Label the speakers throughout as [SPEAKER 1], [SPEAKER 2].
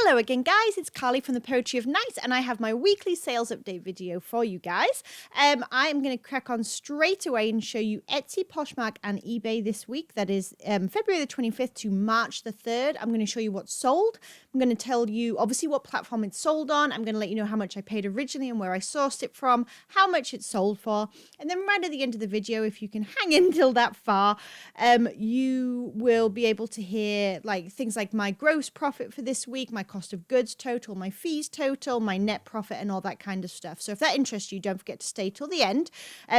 [SPEAKER 1] Hello again, guys. It's Carly from the Poetry of Nice, and I have my weekly sales update video for you guys. I am going to crack on straight away and show you Etsy, Poshmark, and eBay this week. That is February the 25th to March the 3rd. I'm going to show you what's sold. I'm going to tell you, obviously, what platform it's sold on. I'm going to let you know how much I paid originally and where I sourced it from, how much it's sold for. And then right at the end of the video, if you can hang in till that far, you will be able to hear things like my gross profit for this week, my cost of goods total, my fees total, my net profit, and all that kind of stuff. So if that interests you, don't forget to stay till the end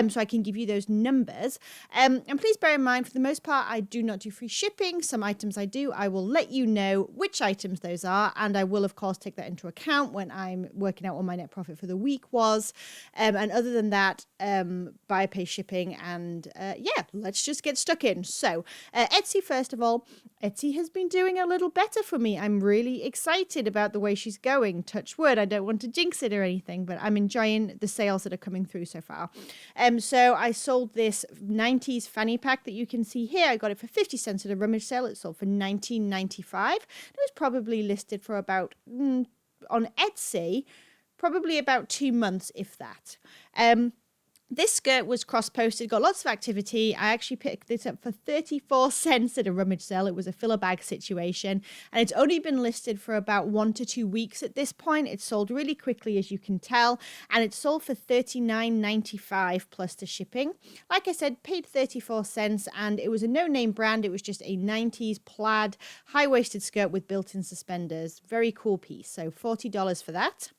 [SPEAKER 1] so I can give you those numbers. And please bear in mind, for the most part, I do not do free shipping. Some items I do. I will let you know which items those are, and I will, of course, take that into account when I'm working out what my net profit for the week was. And other than that, buy, pay shipping, and yeah, let's just get stuck in. So Etsy, first of all, Etsy has been doing a little better for me. I'm really excited about the way she's going. Touch wood, I don't want to jinx it or anything, but I'm enjoying the sales that are coming through so far. So I sold this 90s fanny pack that you can see here. I got it for 50 cents at a rummage sale. It sold for $19.95. It was probably listed for about, on Etsy, probably about 2 months, if that. This skirt was cross-posted, got lots of activity. I actually picked this up for 34 cents at a rummage sale. It was a filler bag situation, and it's only been listed for about 1 to 2 weeks at this point. It's sold really quickly, as you can tell, and it's sold for $39.95 plus the shipping. Like I said, paid 34 cents, and it was a no-name brand. It was just a 90s plaid high-waisted skirt with built-in suspenders. Very cool piece, so $40 for that.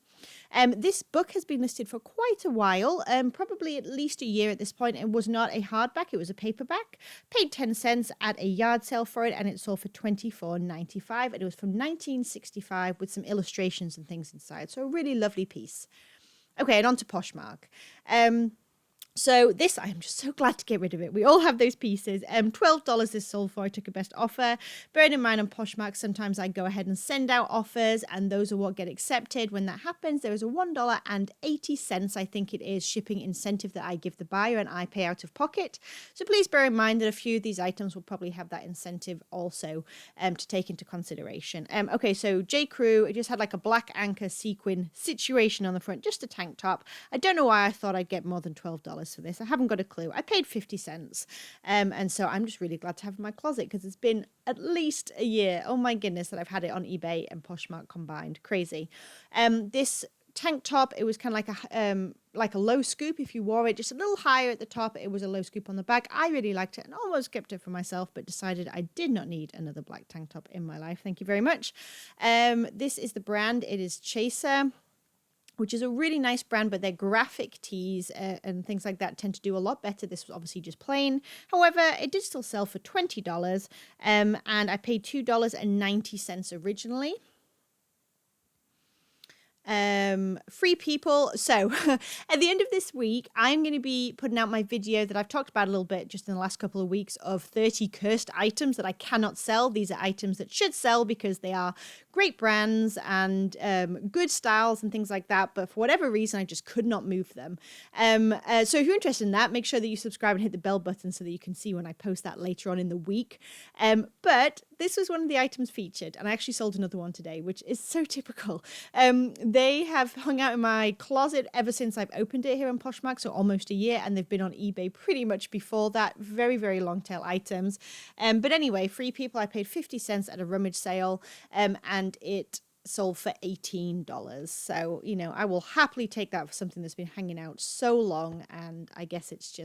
[SPEAKER 1] This book has been listed for quite a while, probably at least a year at this point. It was not a hardback, it was a paperback. Paid 10 cents at a yard sale for it, and it sold for $24.95. And it was from 1965 with some illustrations and things inside. So a really lovely piece. Okay, and on to Poshmark. So this, I am just so glad to get rid of it. We all have those pieces. $12 is sold for. I took a best offer. Bearing in mind on Poshmark, sometimes I go ahead and send out offers, and those are what get accepted. When that happens, there is a $1.80, I think it is, shipping incentive that I give the buyer and I pay out of pocket. So please bear in mind that a few of these items will probably have that incentive also to take into consideration. Okay, so J. Crew, it just had like a black anchor sequin situation on the front, just a tank top. I don't know why I thought I'd get more than $12 for this. I haven't got a clue. I paid 50 cents. And so I'm just really glad to have it in my closet because it's been at least a year. Oh my goodness, that I've had it on eBay and Poshmark combined. Crazy. This tank top, it was kind of like a low scoop if you wore it, just a little higher at the top. It was a low scoop on the back. I really liked it and almost kept it for myself, but decided I did not need another black tank top in my life. Thank you very much. This is the brand. It is Chaser, which is a really nice brand, but their graphic tees and things like that tend to do a lot better. This was obviously just plain. However, it did still sell for $20, and I paid $2.90 originally. Free People. So at the end of this week, I'm going to be putting out my video that I've talked about a little bit just in the last couple of weeks of 30 cursed items that I cannot sell. These are items that should sell because they are great brands and good styles and things like that. But for whatever reason, I just could not move them. So if you're interested in that, make sure that you subscribe and hit the bell button so that you can see when I post that later on in the week. But this was one of the items featured, and I actually sold another one today, which is so typical. They have hung out in my closet ever since I've opened it here on Poshmark, so almost a year, and they've been on eBay pretty much before that. Very, very long tail items. But anyway, Free People, I paid 50 cents at a rummage sale, and it sold for $18. So, you know, I will happily take that for something that's been hanging out so long, and I guess it's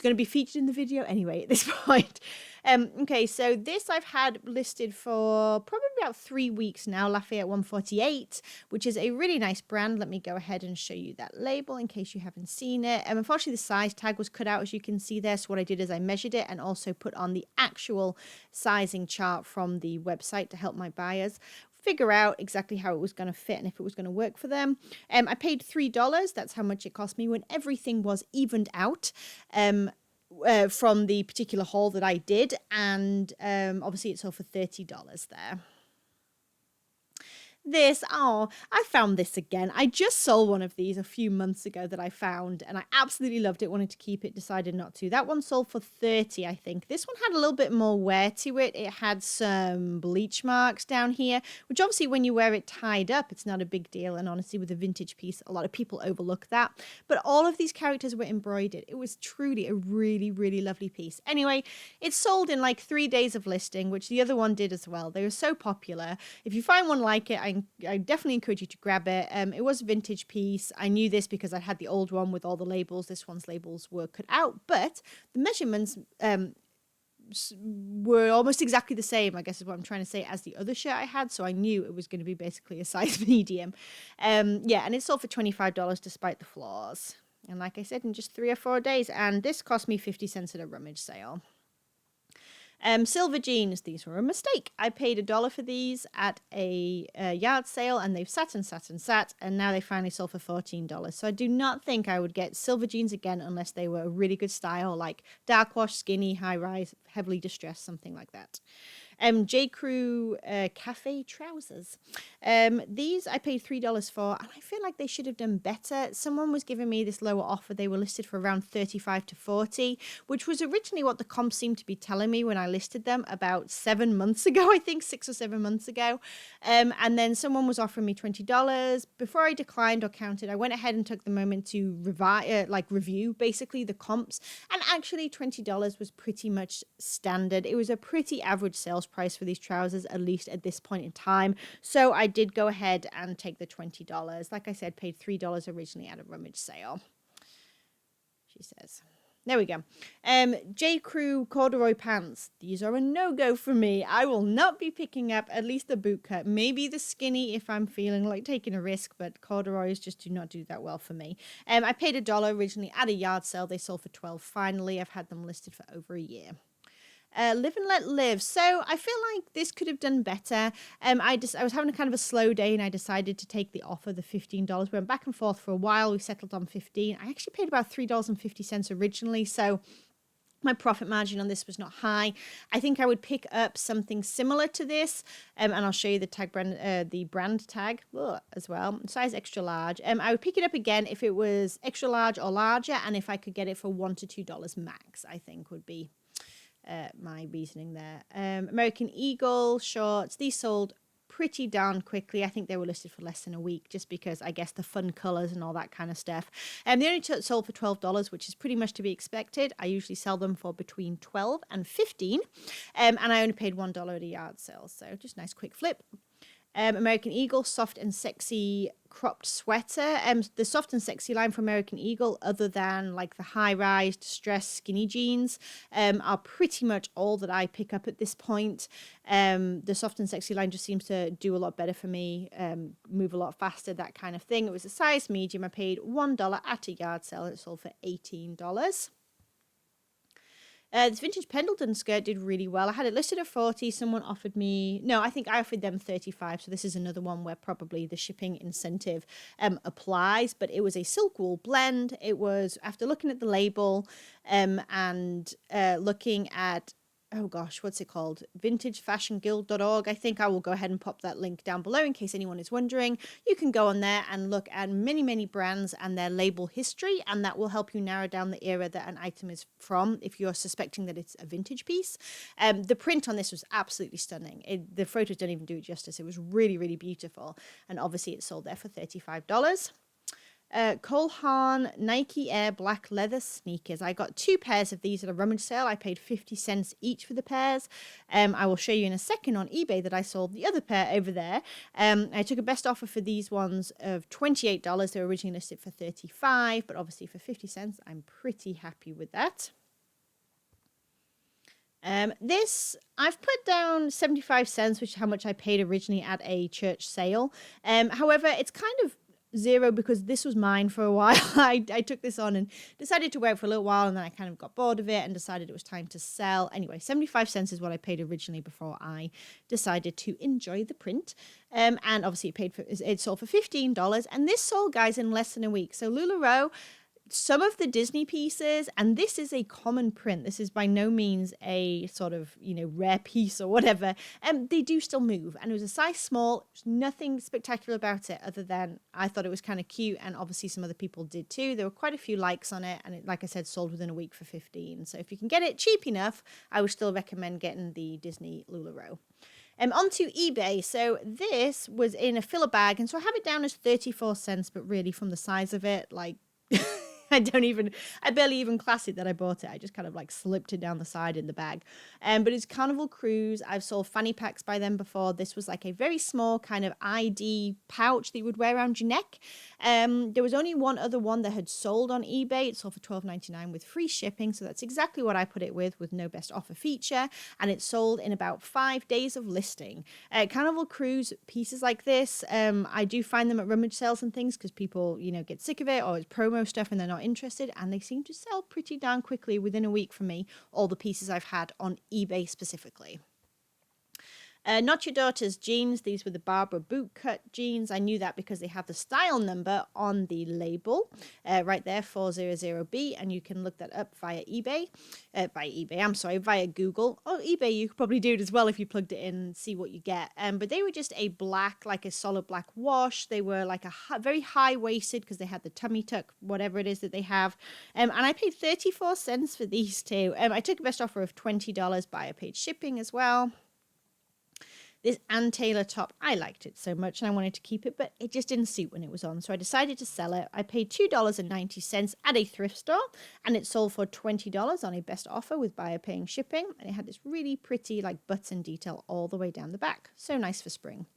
[SPEAKER 1] going to be featured in the video anyway at this point. Okay, so this I've had listed for probably about 3 weeks now, Lafayette 148, which is a really nice brand. Let me go ahead and show you that label in case you haven't seen it. Unfortunately, the size tag was cut out, as you can see there. So what I did is I measured it and also put on the actual sizing chart from the website to help my buyers figure out exactly how it was going to fit and if it was going to work for them. I paid $3. That's how much it cost me when everything was evened out from the particular haul that I did. And obviously it sold for $30 there. This, oh, I found this again. I just sold one of these a few months ago that I found, and I absolutely loved it. Wanted to keep it, decided not to. That one sold for 30, I think. This one had a little bit more wear to it. It had some bleach marks down here, which obviously when you wear it tied up, it's not a big deal. And honestly, with a vintage piece, a lot of people overlook that. But all of these characters were embroidered. It was truly a really, really lovely piece. Anyway, it sold in like 3 days of listing, which the other one did as well. They were so popular. If you find one like it, I definitely encourage you to grab it. It was a vintage piece. I knew this because I had the old one with all the labels. This one's labels were cut out, but the measurements were almost exactly the same, I guess is what I'm trying to say, as the other shirt I had. So I knew it was going to be basically a size medium. Yeah, and it sold for $25 despite the flaws. And like I said, in just 3 or 4 days. And this cost me 50 cents at a rummage sale. Silver jeans, these were a mistake. I paid $1 for these at a yard sale, and they've sat, and now they finally sold for $14. So I do not think I would get silver jeans again unless they were a really good style, like dark wash, skinny, high rise, heavily distressed, something like that. J. Crew cafe trousers. These I paid $3 for, and I feel like they should have done better. Someone was giving me this lower offer. They were listed for around 35 to 40, which was originally what the comps seemed to be telling me when I listed them about 7 months ago, I think 6 or 7 months ago. And then someone was offering me $20. Before I declined or counted, I went ahead and took the moment to review basically the comps, and actually $20 was pretty much standard. It was a pretty average sales price for these trousers, at least at this point in time. So I did go ahead and take the $20. Like I said, paid $3 originally at a rummage sale. She says. There we go. J. Crew corduroy pants. These are a no-go for me. I will not be picking up at least the boot cut. Maybe the skinny if I'm feeling like taking a risk, but corduroys just do not do that well for me. I paid $1 originally at a yard sale. They sold for $12 finally. I've had them listed for over a year. Live and let live. So I feel like this could have done better. I was having a kind of a slow day, and I decided to take the offer, the $15. We went back and forth for a while. We settled on $15. I actually paid about $3.50 originally, so my profit margin on this was not high. I think I would pick up something similar to this, and I'll show you the tag brand, the brand tag as well. Size extra large. I would pick it up again if it was extra large or larger, and if I could get it for $1 to $2 max, I think would be my reasoning there. American Eagle shorts, these sold pretty darn quickly. I think they were listed for less than a week, just because I guess the fun colors and all that kind of stuff. They only sold for $12, which is pretty much to be expected. I usually sell them for between $12 and $15, and I only paid $1 at a yard sale, so just nice quick flip. American Eagle soft and sexy cropped sweater. The soft and sexy line for American Eagle, other than like the high-rise distressed skinny jeans, are pretty much all that I pick up at this point. The soft and sexy line just seems to do a lot better for me, move a lot faster, that kind of thing. It was a size medium. I paid $1 at a yard sale. It sold for $18. This vintage Pendleton skirt did really well. I had it listed at 40. Someone offered me, no, I think I offered them 35. So this is another one where probably the shipping incentive applies. But it was a silk wool blend. It was, after looking at the label and looking at, oh gosh, what's it called? vintagefashionguild.org. I think I will go ahead and pop that link down below in case anyone is wondering. You can go on there and look at many, many brands and their label history, and that will help you narrow down the era that an item is from if you're suspecting that it's a vintage piece. The print on this was absolutely stunning. The photos don't even do it justice. It was really, really beautiful. And obviously it sold there for $35. Cole Haan Nike Air black leather sneakers. I got 2 pairs of these at a rummage sale. I paid 50 cents each for the pairs. I will show you in a second on eBay that I sold the other pair over there. I took a best offer for these ones of $28. They were originally listed for $35, but obviously for 50 cents, I'm pretty happy with that. This, I've put down 75 cents, which is how much I paid originally at a church sale. However, it's kind of zero because this was mine for a while. I took this on and decided to wear it for a little while, and then I kind of got bored of it and decided it was time to sell. Anyway, 75 cents is what I paid originally before I decided to enjoy the print. And obviously it sold for $15, and this sold, guys, in less than a week. So LuLaRoe some of the Disney pieces, and this is a common print, this is by no means a sort of, rare piece or whatever, they do still move. And it was a size small, nothing spectacular about it other than I thought it was kind of cute, and obviously some other people did too. There were quite a few likes on it, and it, like I said, sold within a week for 15. So if you can get it cheap enough, I would still recommend getting the Disney LuLaRoe. Onto eBay. So this was in a filler bag, and so I have it down as 34 cents, but really from the size of it, like I barely even class it that I bought it. I just kind of like slipped it down the side in the bag. But it's Carnival Cruise. I've sold fanny packs by them before. This was like a very small kind of ID pouch that you would wear around your neck. There was only one other one that had sold on eBay. It sold for $12.99 with free shipping. So that's exactly what I put it with no best offer feature. And it sold in about 5 days of listing. Carnival Cruise pieces like this, I do find them at rummage sales and things because people, get sick of it, or it's promo stuff and they're not interested, and they seem to sell pretty darn quickly within a week for me, all the pieces I've had on eBay specifically. Not Your Daughter's jeans. These were the Barbara bootcut jeans. I knew that because they have the style number on the label right there, 400B, and you can look that up via eBay. Via Google. Or eBay, you could probably do it as well if you plugged it in and see what you get. But they were just a black, like a solid black wash. They were like a very high-waisted because they had the tummy tuck, whatever it is that they have. And I paid 34 cents for these two. I took a best offer of $20 by a paid shipping as well. This Ann Taylor top, I liked it so much and I wanted to keep it, but it just didn't suit when it was on. So I decided to sell it. I paid $2.90 at a thrift store, and it sold for $20 on a best offer with buyer paying shipping. And it had this really pretty like button detail all the way down the back. So nice for spring.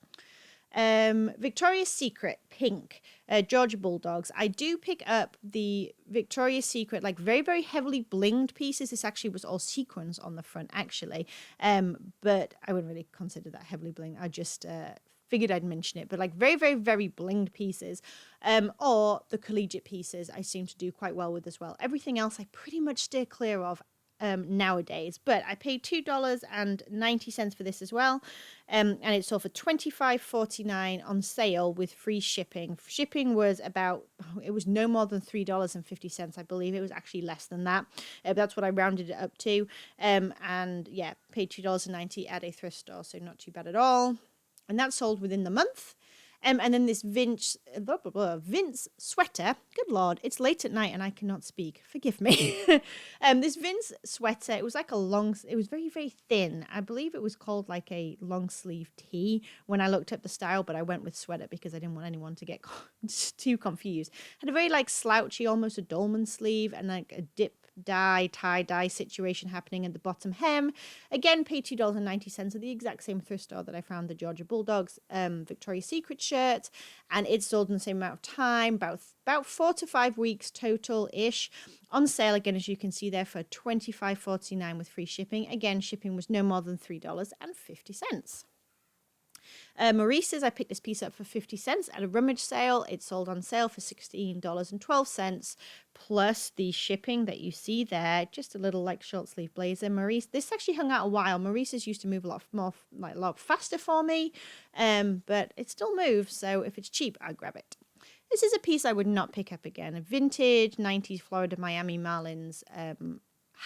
[SPEAKER 1] Victoria's Secret pink Georgia Bulldogs. I do pick up the Victoria's Secret like very, very heavily blinged pieces. This actually was all sequins on the front actually, but I wouldn't really consider that heavily blinged. I just figured I'd mention it, but like very, very, very blinged pieces, or the collegiate pieces I seem to do quite well with as well. Everything else I pretty much steer clear of nowadays, but I paid $2.90 for this as well, and it sold for $25.49 on sale with free shipping. Shipping was it was no more than $3.50, I believe. It was actually less than that, but that's what I rounded it up to, and yeah, paid $2.90 at a thrift store, so not too bad at all. And that sold within the month. And then this Vince sweater. Good Lord, it's late at night and I cannot speak. Forgive me. This Vince sweater, it was like it was very, very thin. I believe it was called like a long sleeve tee when I looked up the style, but I went with sweater because I didn't want anyone to get too confused. Had a very like slouchy, almost a dolman sleeve, and like a tie-dye situation happening at the bottom hem. Again, paid $2.90 at the exact same thrift store that I found the Georgia Bulldogs Victoria's Secret shirt, and it sold in the same amount of time, about 4 to 5 weeks total-ish, on sale again, as you can see there, for $25.49 with free shipping. Again, shipping was no more than $3.50. Maurice's, I picked this piece up for 50 cents at a rummage sale. It sold on sale for $16.12 plus the shipping that you see there. Just a little like short sleeve blazer. Maurice, this actually hung out a while. Maurice's used to move a lot faster for me, but it still moves. So if it's cheap, I'd grab it. This is a piece I would not pick up again. A vintage 90s Florida Miami Marlins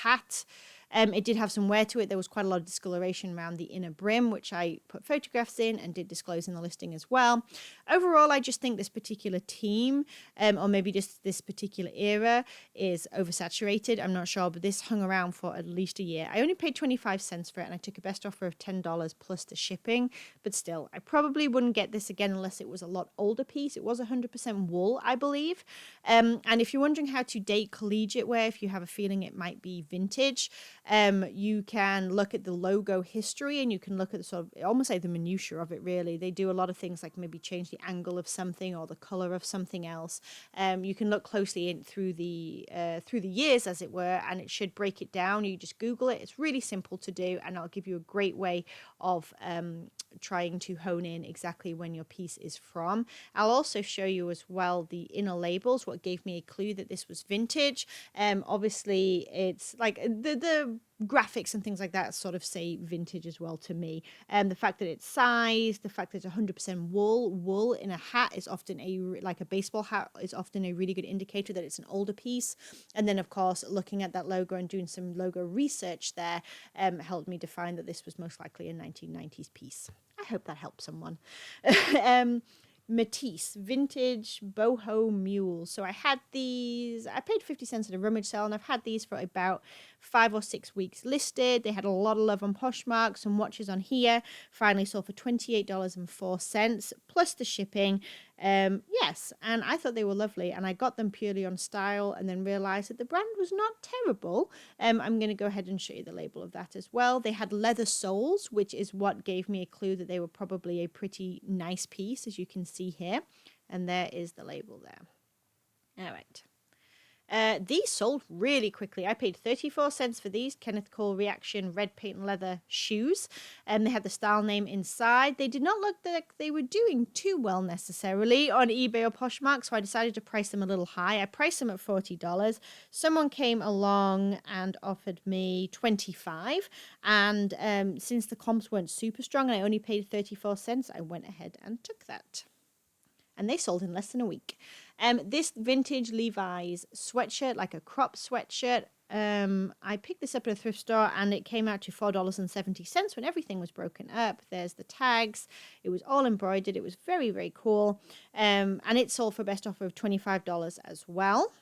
[SPEAKER 1] hat. It did have some wear to it. There was quite a lot of discoloration around the inner brim, which I put photographs in and did disclose in the listing as well. Overall, I just think this particular team, or maybe just this particular era, is oversaturated. I'm not sure, but this hung around for at least a year. I only paid 25 cents for it, and I took a best offer of $10 plus the shipping. But still, I probably wouldn't get this again unless it was a lot older piece. It was 100% wool, I believe. And if you're wondering how to date collegiate wear, if you have a feeling it might be vintage, you can look at the logo history, and you can look at the sort of almost like the minutiae of it. Really, they do a lot of things like maybe change the angle of something or the color of something else. You can look closely in through the years, as it were, and it should break it down. You just Google it. It's really simple to do, and I'll give you a great way of trying to hone in exactly when your piece is from. I'll also show you as well the inner labels, what gave me a clue that this was vintage. Obviously, it's like the graphics and things like that sort of say vintage as well to me. The fact that it's sized, the fact that it's 100% wool in a hat is often like a baseball hat is often a really good indicator that it's an older piece. And then of course looking at that logo and doing some logo research there helped me define that this was most likely a 1990s piece. I hope that helps someone. Matisse vintage boho mule. So I had these, I paid 50 cents at a rummage sale, and I've had these for about 5 or 6 weeks listed. They had a lot of love on Poshmark. Some watches on here finally sold for $28.04 plus the shipping. Yes, and I thought they were lovely, and I got them purely on style and then realized that the brand was not terrible. I'm going to go ahead and show you the label of that as well. They had leather soles, which is what gave me a clue that they were probably a pretty nice piece, as you can see here. And there is the label there. All right. These sold really quickly. I paid 34 cents for these Kenneth Cole Reaction red paint and leather shoes. And they had the style name inside. They did not look like they were doing too well necessarily on eBay or Poshmark, so I decided to price them a little high. I priced them at $40. Someone came along and offered me $25. And since the comps weren't super strong and I only paid 34 cents, I went ahead and took that. And they sold in less than a week. This vintage Levi's sweatshirt, like a crop sweatshirt, I picked this up at a thrift store and it came out to $4.70 when everything was broken up. There's the tags. It was all embroidered. It was very, very cool. And it sold for best offer of $25 as well.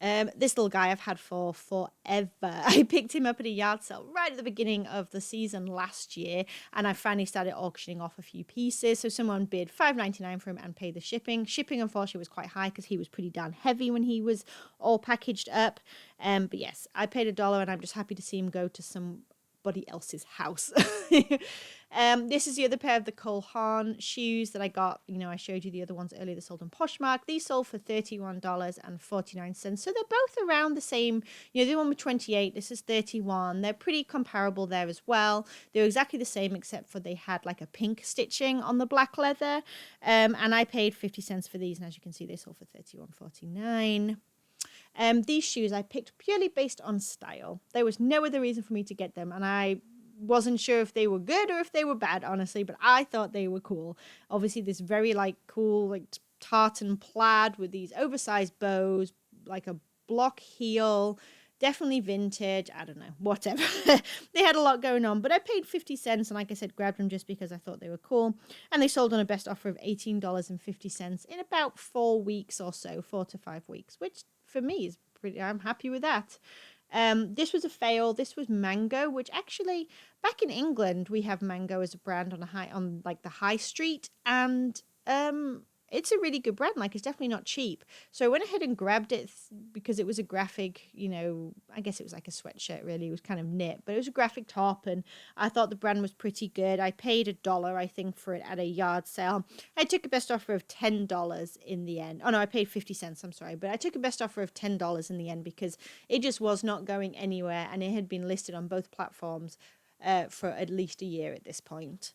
[SPEAKER 1] This little guy I've had for forever. I picked him up at a yard sale right at the beginning of the season last year, and I finally started auctioning off a few pieces. So someone bid $5.99 for him and paid the shipping. Shipping, unfortunately, was quite high because he was pretty darn heavy when he was all packaged up. But yes, I paid $1, and I'm just happy to see him go to somebody else's house. This is the other pair of the Cole Haan shoes that I got. You know, I showed you the other ones earlier that sold on Poshmark. These sold for $31.49. So they're both around the same. You know, the one with 28, this is 31. They're pretty comparable there as well. They're exactly the same except for they had like a pink stitching on the black leather. And I paid 50 cents for these. And as you can see, they sold for $31.49. These shoes I picked purely based on style. There was no other reason for me to get them, and I wasn't sure if they were good or if they were bad, honestly, but I thought they were cool. Obviously, this very like cool like tartan plaid with these oversized bows, like a block heel, definitely vintage. I don't know, whatever. They had a lot going on, but I paid 50 cents, and like I said, grabbed them just because I thought they were cool. And they sold on a best offer of $18.50 in about 4 weeks or so, 4 to 5 weeks, which for me is pretty, I'm happy with that. This was a fail. This was Mango, which actually back in England we have Mango as a brand on like the high street, and it's a really good brand. Like, it's definitely not cheap. So I went ahead and grabbed it because it was a graphic, you know, I guess it was like a sweatshirt really. It was kind of knit, but it was a graphic top, and I thought the brand was pretty good. I paid $1, I think, for it at a yard sale. I took a best offer of $10 in the end. Oh no, I paid 50 cents, I'm sorry. But I took a best offer of $10 in the end because it just was not going anywhere, and it had been listed on both platforms for at least a year at this point.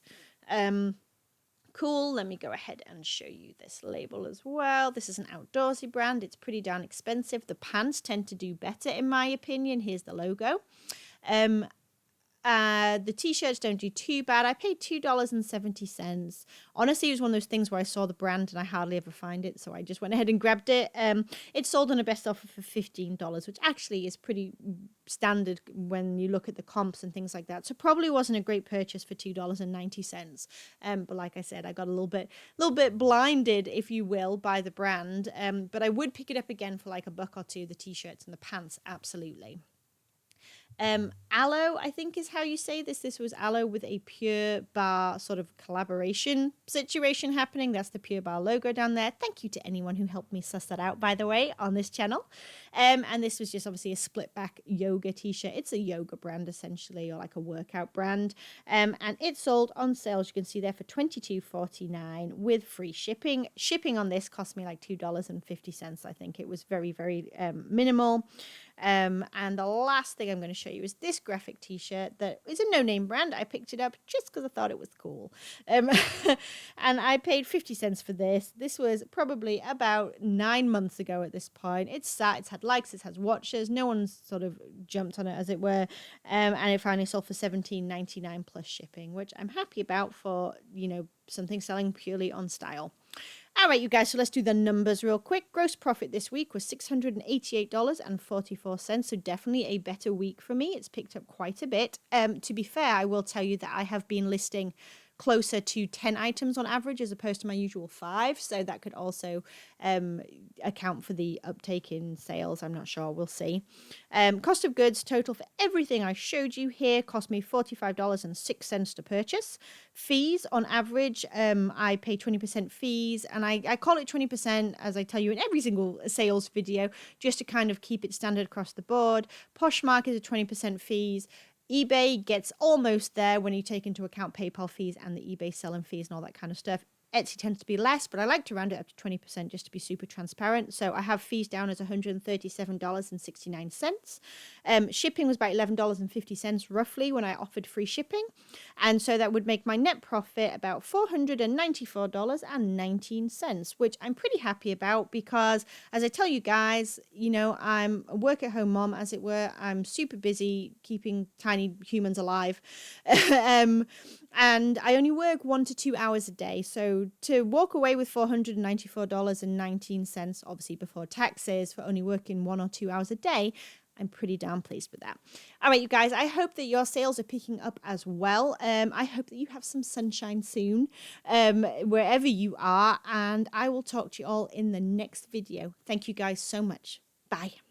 [SPEAKER 1] Cool. Let me go ahead and show you this label as well. This is an outdoorsy brand. It's pretty darn expensive. The pants tend to do better, in my opinion. Here's the logo. The t-shirts don't do too bad. I paid $2.70. Honestly, it was one of those things where I saw the brand and I hardly ever find it, so I just went ahead and grabbed it. It sold on a best offer for $15, which actually is pretty standard when you look at the comps and things like that. So probably wasn't a great purchase for $2.90. But like I said, I got a little bit blinded, if you will, by the brand. But I would pick it up again for like $1 or $2. The t-shirts and the pants, absolutely. Aloe, I think is how you say this. This was Aloe with a Pure Bar sort of collaboration situation happening. That's the Pure Bar logo down there. Thank you to anyone who helped me suss that out, by the way, on this channel. And this was just obviously a split back yoga t-shirt. It's a yoga brand essentially, or like a workout brand. And it sold on sale, as you can see there, for $22.49 with free shipping. Shipping on this cost me like $2.50. I think it was very, very minimal. And the last thing I'm going to show you is this graphic t-shirt that is a no-name brand. I picked it up just because I thought it was cool. And I paid 50 cents for this. This was probably about 9 months ago at this point. It's had had likes, this has watches. No one's sort of jumped on it, as it were. And it finally sold for $17.99 plus shipping, which I'm happy about for, you know, something selling purely on style. All right, you guys, so let's do the numbers real quick. Gross profit this week was $688.44, so definitely a better week for me. It's picked up quite a bit. To be fair, I will tell you that I have been listing closer to 10 items on average as opposed to my usual 5, so that could also account for the uptake in sales. I'm not sure, we'll see. Cost of goods total for everything I showed you here cost me $45.06 to purchase. Fees on average, I pay 20% fees, and I call it 20% as I tell you in every single sales video, just to kind of keep it standard across the board. Poshmark is a 20% fees. eBay gets almost there when you take into account PayPal fees and the eBay selling fees and all that kind of stuff. Etsy tends to be less, but I like to round it up to 20% just to be super transparent. So I have fees down as $137.69. Shipping was about $11.50 roughly when I offered free shipping. And so that would make my net profit about $494.19, which I'm pretty happy about because, as I tell you guys, you know, I'm a work-at-home mom, as it were. I'm super busy keeping tiny humans alive. And I only work 1 to 2 hours a day. So to walk away with $494.19, obviously before taxes, for only working 1 or 2 hours a day, I'm pretty damn pleased with that. All right, you guys, I hope that your sales are picking up as well. I hope that you have some sunshine soon, wherever you are. And I will talk to you all in the next video. Thank you guys so much. Bye.